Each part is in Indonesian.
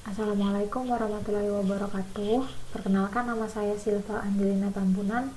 Assalamualaikum warahmatullahi wabarakatuh. Perkenalkan, nama saya Silva Angelina Tambunan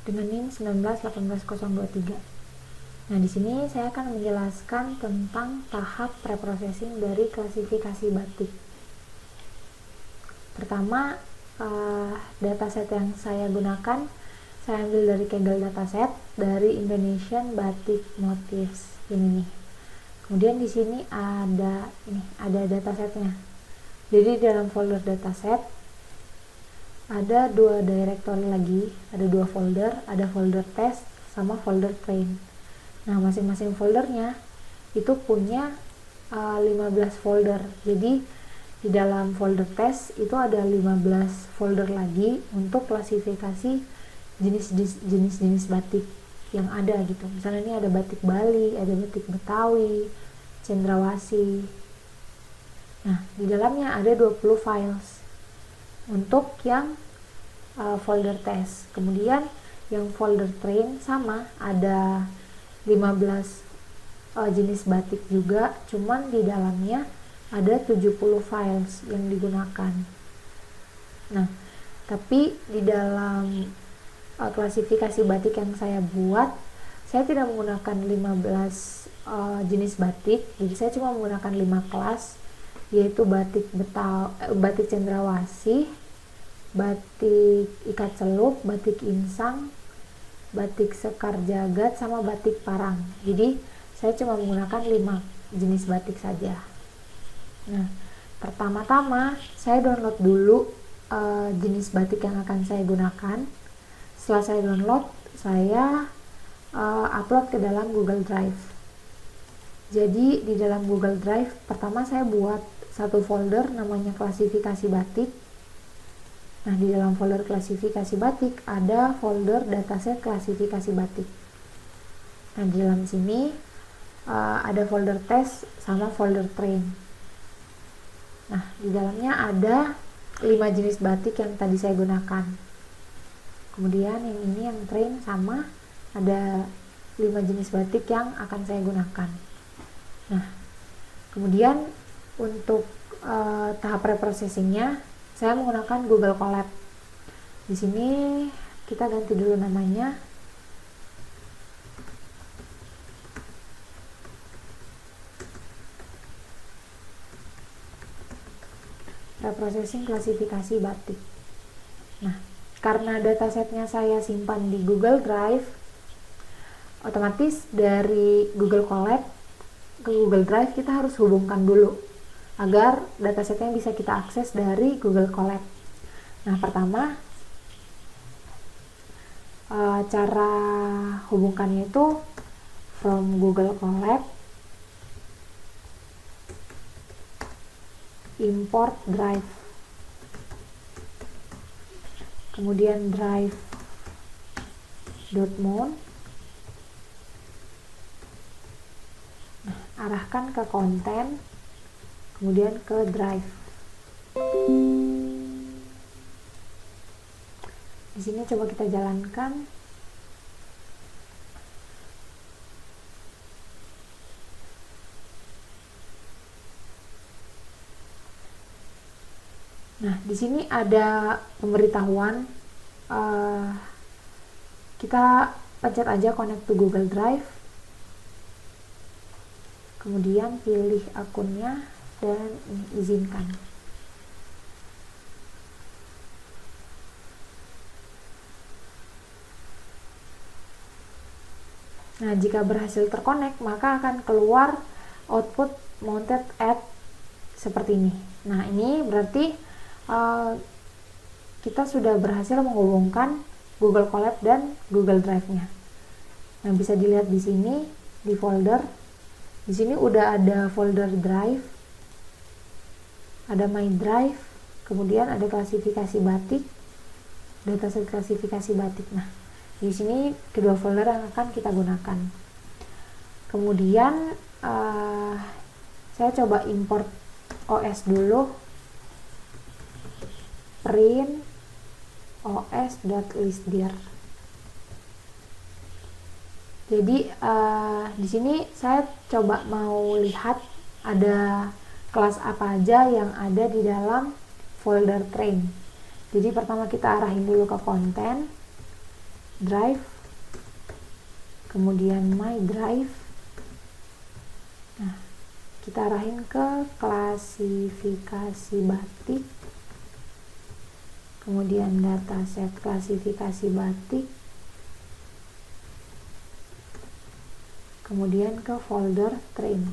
dengan NIM 1918023. Nah, di sini saya akan menjelaskan tentang tahap preprocessing dari klasifikasi batik. Pertama, dataset yang saya gunakan saya ambil dari Kaggle dataset dari Indonesian Batik Motifs ini nih. Kemudian di sini ada datasetnya. Jadi dalam folder dataset ada dua directory lagi, ada dua folder, ada folder test sama folder train. Nah, masing-masing foldernya itu punya 15 folder. Jadi di dalam folder test itu ada 15 folder lagi untuk klasifikasi jenis-jenis batik yang ada gitu. Misalnya ini ada batik Bali, ada batik Betawi, Cendrawasih. Nah, di dalamnya ada 20 files untuk yang folder test. Kemudian yang folder train sama ada 15 jenis batik juga, cuman di dalamnya ada 70 files yang digunakan. Nah, tapi di dalam klasifikasi batik yang saya buat, saya tidak menggunakan 15 jenis batik, jadi saya cuma menggunakan 5 kelas, yaitu batik batik Cendrawasih, batik ikat celup, batik insang, batik sekar jagat, sama batik parang. Jadi saya cuma menggunakan 5 jenis batik saja. Nah, pertama-tama saya download dulu jenis batik yang akan saya gunakan. Setelah saya download, saya upload ke dalam Google Drive. Jadi di dalam Google Drive pertama saya buat satu folder namanya klasifikasi batik. Nah, di dalam folder klasifikasi batik ada folder dataset klasifikasi batik. Nah, di dalam sini ada folder test sama folder train. Nah, di dalamnya ada 5 jenis batik yang tadi saya gunakan. Kemudian yang ini yang train sama ada 5 jenis batik yang akan saya gunakan. Nah, kemudian untuk tahap preprocessingnya saya menggunakan Google Colab. Di sini kita ganti dulu namanya. Preprocessing klasifikasi batik. Nah, karena datasetnya saya simpan di Google Drive, otomatis dari Google Colab ke Google Drive kita harus hubungkan dulu agar datasetnya bisa kita akses dari Google Colab. Nah, pertama cara hubungkannya itu from Google Colab, import drive, kemudian drive.mount, arahkan ke konten, kemudian ke drive. Di sini coba kita jalankan. Nah, di sini ada pemberitahuan. Kita pencet aja connect to Google Drive. Kemudian pilih akunnya dan izinkan. Nah, jika berhasil terkonek, maka akan keluar output mounted at seperti ini. Nah, ini berarti kita sudah berhasil menghubungkan Google Colab dan Google Drive-nya. Nah, bisa dilihat di sini di folder. Di sini udah ada folder drive, ada my drive, kemudian ada klasifikasi batik, dataset klasifikasi batik. Nah, di sini kedua folder yang akan kita gunakan. Kemudian saya coba import OS dulu, print os.listdir. Jadi di sini saya coba mau lihat ada kelas apa aja yang ada di dalam folder train. Jadi pertama kita arahin dulu ke konten, drive, kemudian my drive. Nah, kita arahin ke klasifikasi batik, kemudian dataset klasifikasi batik, kemudian ke folder train.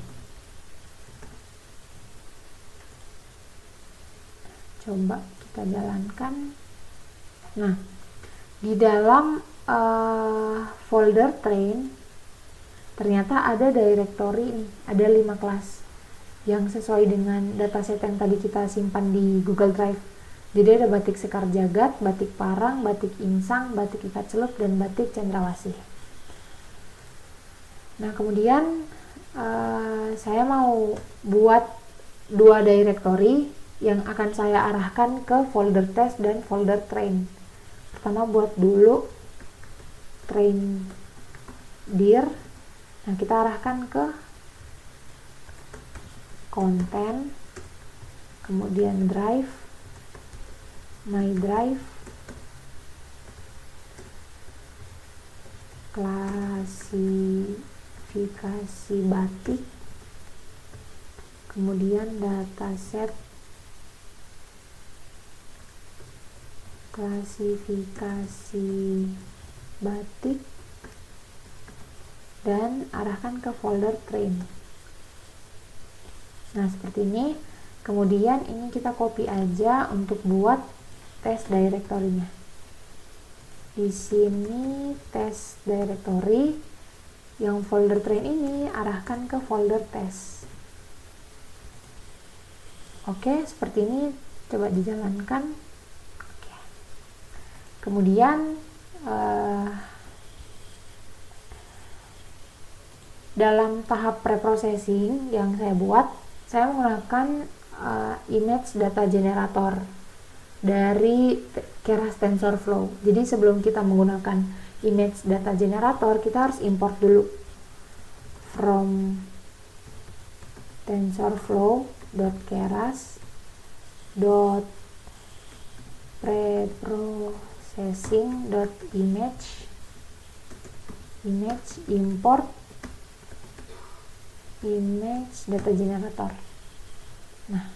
Coba kita jalankan. Nah, di dalam folder train ternyata ada directory nih, ada 5 kelas yang sesuai dengan dataset yang tadi kita simpan di Google Drive. Jadi ada batik Sekar Jagad, batik Parang, batik Insang, batik Ikat Celup, dan batik Cendrawasih. Nah, kemudian saya mau buat 2 directory yang akan saya arahkan ke folder test dan folder train. Pertama buat dulu train dir. Nah, kita arahkan ke konten, kemudian drive, my drive, klasifikasi batik, kemudian dataset klasifikasi batik, dan arahkan ke folder train. Nah, seperti ini. Kemudian ini kita copy aja untuk buat test directory-nya. Di sini test directory, yang folder train ini arahkan ke folder test. Oke, seperti ini. Coba dijalankan. Oke. Kemudian dalam tahap preprocessing yang saya buat, saya menggunakan image data generator dari Keras TensorFlow. Jadi sebelum kita menggunakan image data generator, kita harus import dulu from tensorflow.keras.preprocessing.image import image data generator. Nah,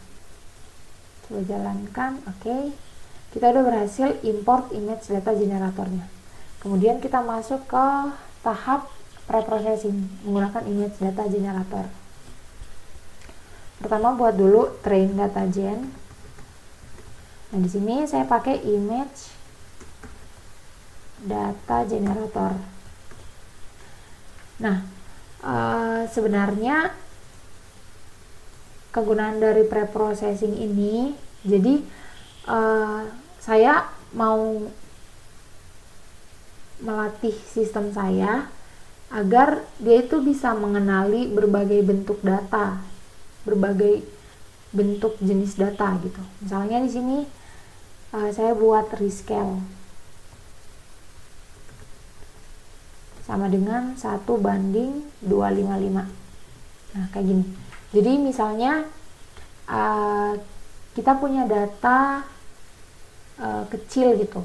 coba jalankan. Oke. Kita udah berhasil import image data generatornya. Kemudian kita masuk ke tahap preprocessing menggunakan image data generator. Pertama buat dulu train data gen. Nah, di sini saya pakai image data generator. Nah, sebenarnya kegunaan dari preprocessing ini, jadi saya mau melatih sistem saya agar dia itu bisa mengenali berbagai bentuk data, berbagai bentuk jenis data gitu. Misalnya di sini saya buat rescale sama dengan 1:255. Nah, kayak gini. Jadi misalnya kita punya data kecil gitu.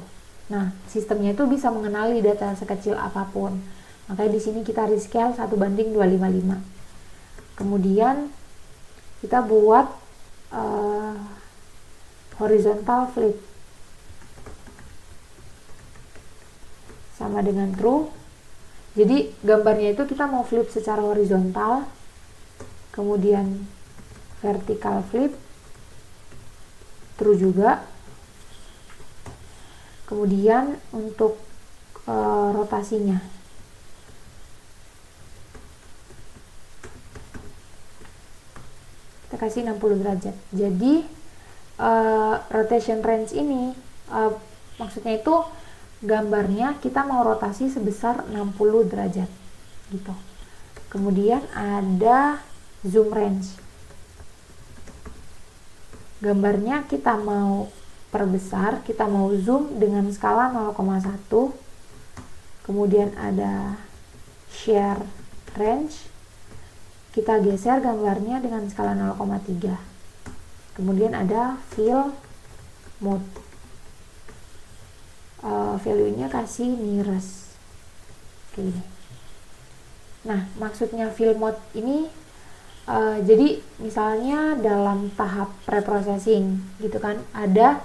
Nah, sistemnya itu bisa mengenali data sekecil apapun. Makanya di sini kita rescale 1:255. Kemudian kita buat horizontal flip sama dengan true. Jadi gambarnya itu kita mau flip secara horizontal, kemudian vertical flip, true juga. Kemudian untuk rotasinya, kita kasih 60 derajat. Jadi rotation range ini maksudnya itu gambarnya kita mau rotasi sebesar 60 derajat gitu. Kemudian ada zoom range. Gambarnya kita mau perbesar, kita mau zoom dengan skala 0,1. Kemudian ada share range. Kita geser gambarnya dengan skala 0,3. Kemudian ada fill mode, value-nya kasih nearest kayak gini. Nah, maksudnya fill mode ini jadi misalnya dalam tahap preprocessing gitu kan, ada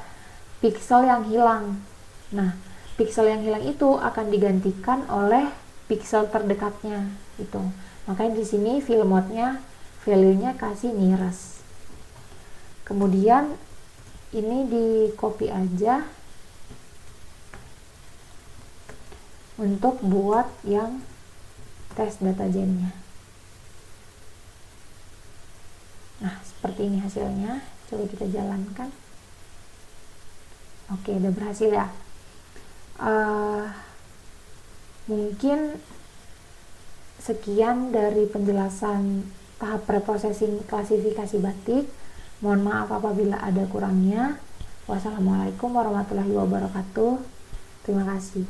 pixel yang hilang. Nah, pixel yang hilang itu akan digantikan oleh pixel terdekatnya gitu. Makanya di sini fill mode-nya value-nya kasih nearest. Kemudian ini di copy aja untuk buat yang tes data gen-nya. Nah, seperti ini hasilnya. Coba kita jalankan. Oke, udah berhasil ya. Mungkin sekian dari penjelasan tahap preprocessing klasifikasi batik. Mohon maaf apabila ada kurangnya. Wassalamualaikum warahmatullahi wabarakatuh. Terima kasih.